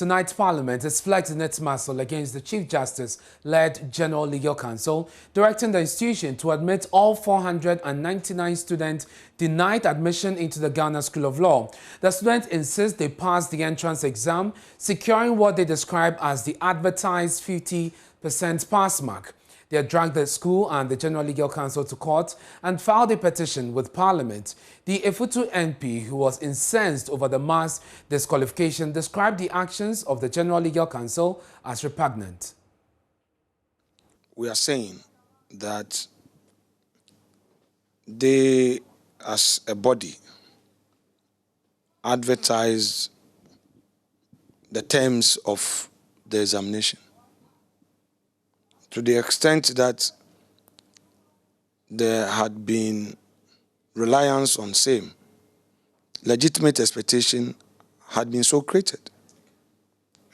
Tonight, Parliament is flexing its muscle against the Chief Justice-led General Legal Council, directing the institution to admit all 499 students denied admission into the Ghana School of Law. The students insist they passed the entrance exam, securing what they describe as the advertised 50% pass mark. They had dragged the school and the General Legal Council to court and filed a petition with Parliament. The Efutu MP, who was incensed over the mass disqualification, described the actions of the General Legal Council as repugnant. We are saying that they, as a body, advertised the terms of the examination to the extent that there had been reliance on same. Legitimate expectation had been so created,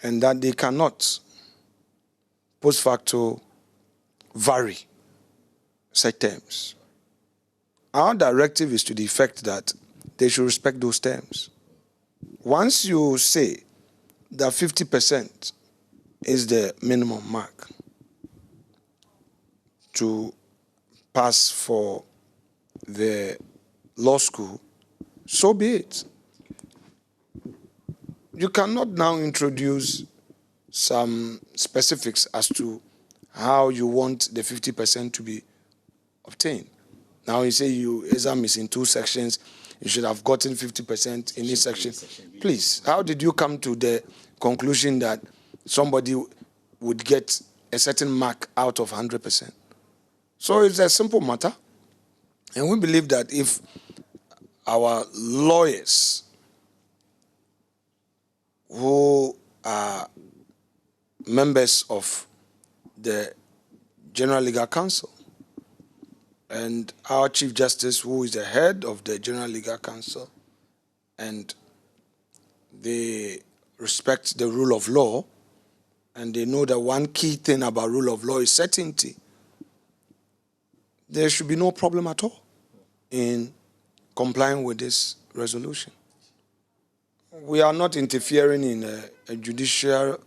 and that they cannot post facto vary such terms. Our directive is to the effect that they should respect those terms. Once you say that 50% is the minimum mark to pass for the law school, so be it. You cannot now introduce some specifics as to how you want the 50% to be obtained. Now you say your exam is in 2 sections, you should have gotten 50% in each section. Please, how did you come to the conclusion that somebody would get a certain mark out of 100%? So it's a simple matter, and we believe that if our lawyers who are members of the General Legal Council and our Chief Justice, who is the head of the General Legal Council, and they respect the rule of law, and they know that one key thing about rule of law is certainty, there should be no problem at all in complying with this resolution. We are not interfering in a judicial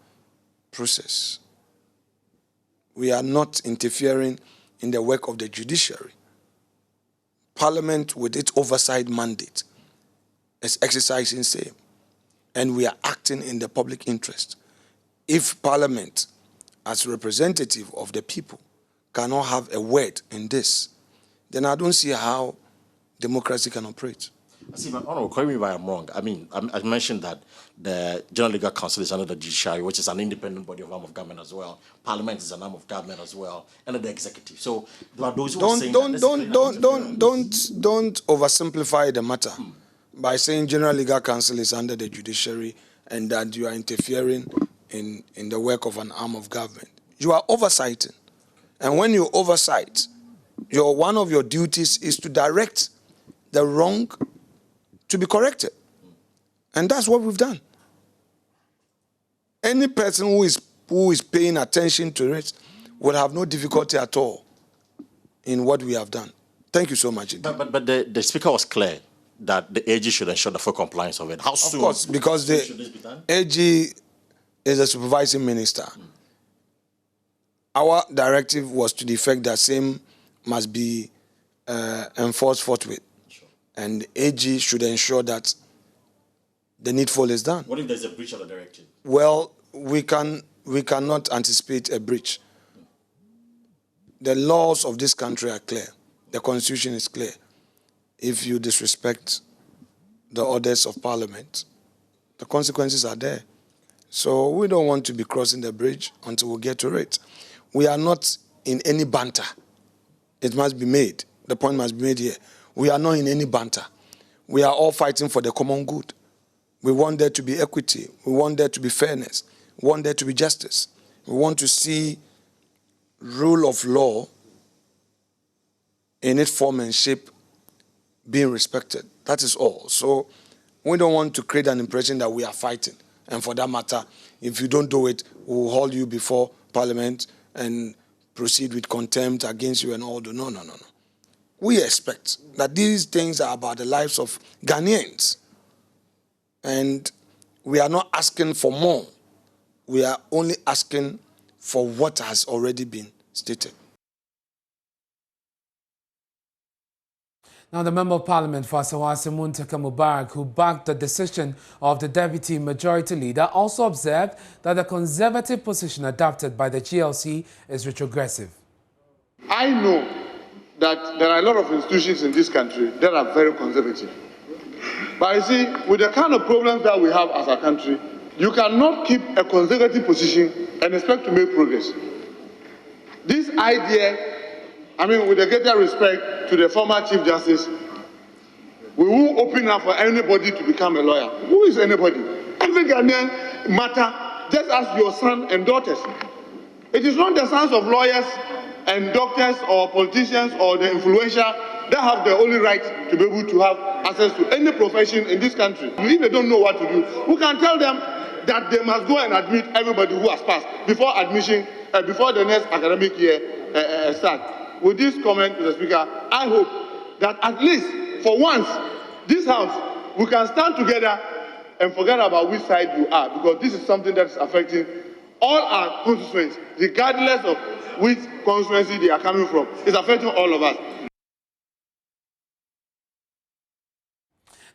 process. We are not interfering in the work of the judiciary. Parliament, with its oversight mandate, is exercising same, and we are acting in the public interest. If Parliament, as representative of the people, cannot have a word in this, then I don't see how democracy can operate. See, but correct me if I'm wrong. I mean, I mentioned that the General Legal Council is under the judiciary, which is an independent body of arm of government as well. Parliament is an arm of government as well, and the executive. So there are those who are saying don't oversimplify the matter by saying General Legal Council is under the judiciary and that you are interfering in the work of an arm of government. You are oversighting. And when you oversight, one of your duties is to direct the wrong to be corrected. And that's what we've done. Any person who is paying attention to it will have no difficulty at all in what we have done. Thank you so much. But the Speaker was clear that the AG should ensure the full compliance of it. How soon? Of course, because the AG is a supervising minister. Our directive was to the effect that same must be enforced forthwith. Sure. And AG should ensure that the needful is done. What if there's a breach of the directive? Well, we cannot anticipate a breach. The laws of this country are clear. The Constitution is clear. If you disrespect the orders of Parliament, the consequences are there. So we don't want to be crossing the bridge until we get to it. We are not in any banter. It must be made. The point must be made here. We are not in any banter. We are all fighting for the common good. We want there to be equity. We want there to be fairness. We want there to be justice. We want to see rule of law in its form and shape being respected. That is all. So we don't want to create an impression that we are fighting. And for that matter, if you don't do it, we'll hold you before Parliament and proceed with contempt against you and all. No. We expect that these things are about the lives of Ghanaians. And we are not asking for more We are only asking for what has already been stated. Now, the Member of Parliament for Asawase Muntaka Mubarak, who backed the decision of the Deputy Majority Leader, also observed that the conservative position adopted by the GLC is retrogressive. I know that there are a lot of institutions in this country that are very conservative. But you see, with the kind of problems that we have as a country, you cannot keep a conservative position and expect to make progress. This idea, I mean, with the greater respect to the former Chief Justice, we won't open up for anybody to become a lawyer. Who is anybody? Every Ghanaian matter, just ask your son and daughters. It is not the sons of lawyers and doctors or politicians or the influential that have the only right to be able to have access to any profession in this country. If they don't know what to do, we can tell them that they must go and admit everybody who has passed before admission, before the next academic year starts. With this comment, Mr. Speaker, I hope that at least for once, this House, we can stand together and forget about which side you are, because this is something that is affecting all our constituents, regardless of which constituency they are coming from. It's affecting all of us.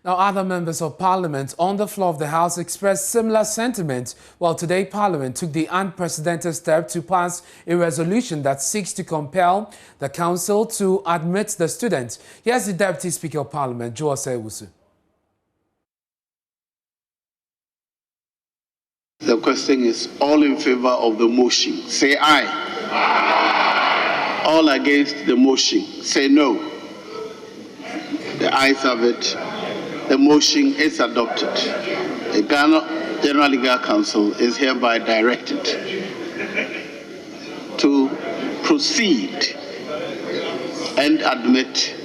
Now, other members of Parliament on the floor of the House expressed similar sentiments, while today Parliament took the unprecedented step to pass a resolution that seeks to compel the Council to admit the students. Here's the Deputy Speaker of Parliament, Joe Osei-Wusu. The question is, all in favor of the motion, say aye. Aye. All against the motion, say no. The ayes have it. The motion is adopted. The Ghana General Legal Council is hereby directed to proceed and admit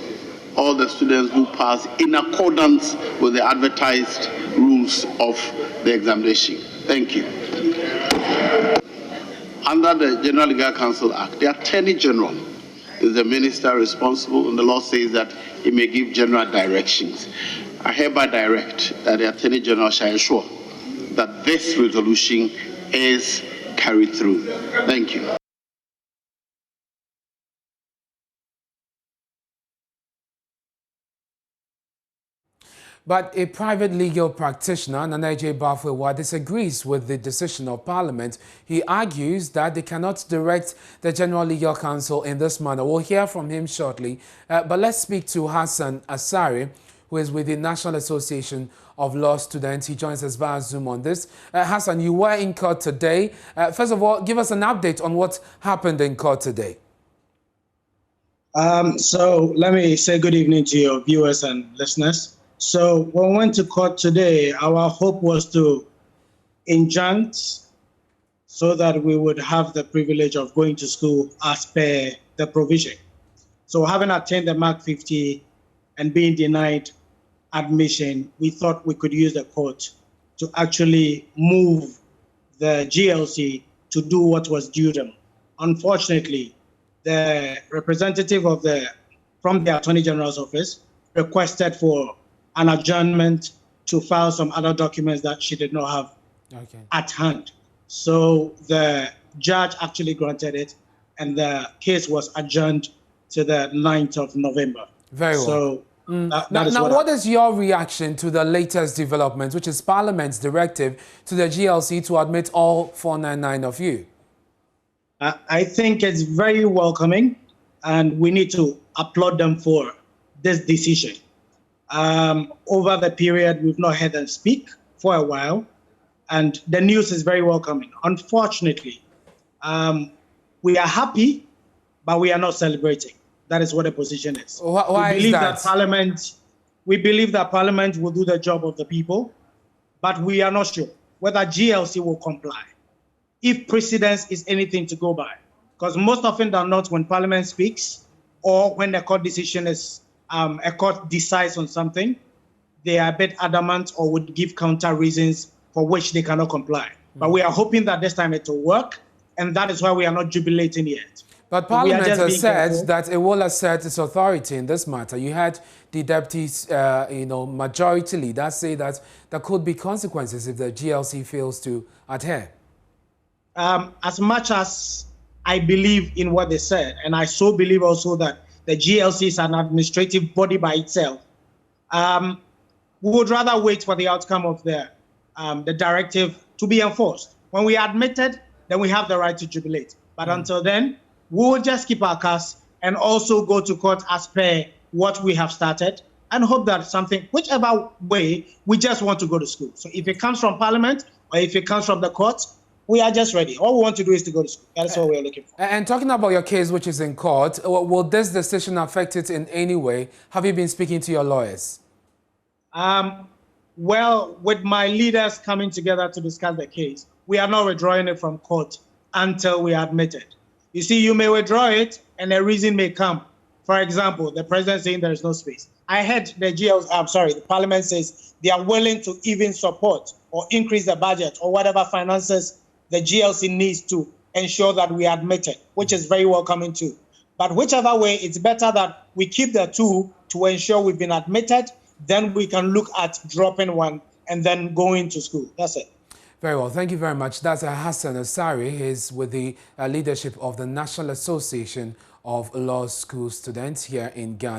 all the students who pass in accordance with the advertised rules of the examination. Thank you. Under the General Legal Council Act, the Attorney General is the minister responsible, and the law says that he may give general directions. I hereby direct that the Attorney General shall ensure that this resolution is carried through. Thank you. But a private legal practitioner, Nanaje Bafwewa, disagrees with the decision of Parliament. He argues that they cannot direct the General Legal Council in this manner. We'll hear from him shortly. But let's speak to Hassan Asari, who is with the National Association of Law Students. He joins us via Zoom on this. Hassan, you were in court today. First of all, give us an update on what happened in court today. So let me say good evening to your viewers and listeners. So when we went to court today, our hope was to injunct so that we would have the privilege of going to school as per the provision. So having attained the Mark 50 and being denied admission, we thought we could use the court to actually move the GLC to do what was due them. Unfortunately, the representative from the Attorney General's office requested for an adjournment to file some other documents that she did not have at hand. So the judge actually granted it, and the case was adjourned to the 9th of November. Very well. So now, what is your reaction to the latest development, which is Parliament's directive to the GLC to admit all 499 of you? I think it's very welcoming, and we need to applaud them for this decision. Over the period, we've not heard them speak for a while, and the news is very welcoming. Unfortunately, we are happy, but we are not celebrating. That is what the position is. Why is that? We believe that Parliament will do the job of the people, but we are not sure whether GLC will comply. If precedence is anything to go by, because most often than not, when Parliament speaks or when the court decision is, a court decides on something, they are a bit adamant or would give counter reasons for which they cannot comply. But we are hoping that this time it will work, and that is why we are not jubilating yet. But Parliament has said that it will assert its authority in this matter. You had the deputy's, majority leader say that there could be consequences if the GLC fails to adhere. as much as I believe in what they said, and I so believe also that the GLC is an administrative body by itself, we would rather wait for the outcome of the directive to be enforced. When we are admitted, then we have the right to jubilate. But until then, we will just keep our case and also go to court as per what we have started and hope that something, whichever way, we just want to go to school. So if it comes from Parliament or if it comes from the courts, we are just ready. All we want to do is to go to school. That's what we're looking for. And talking about your case, which is in court, will this decision affect it in any way? Have you been speaking to your lawyers? Well, with my leaders coming together to discuss the case, we are not withdrawing it from court until we are admitted. You see, you may withdraw it and a reason may come. For example, the president saying there is no space. I heard the Parliament says they are willing to even support or increase the budget or whatever finances the GLC needs to ensure that we are admitted, which is very welcoming too. But whichever way, it's better that we keep the two to ensure we've been admitted. Then we can look at dropping one and then going to school. That's it. Very well. Thank you very much. That's Hassan Osari. He's with the leadership of the National Association of Law School Students here in Ghana.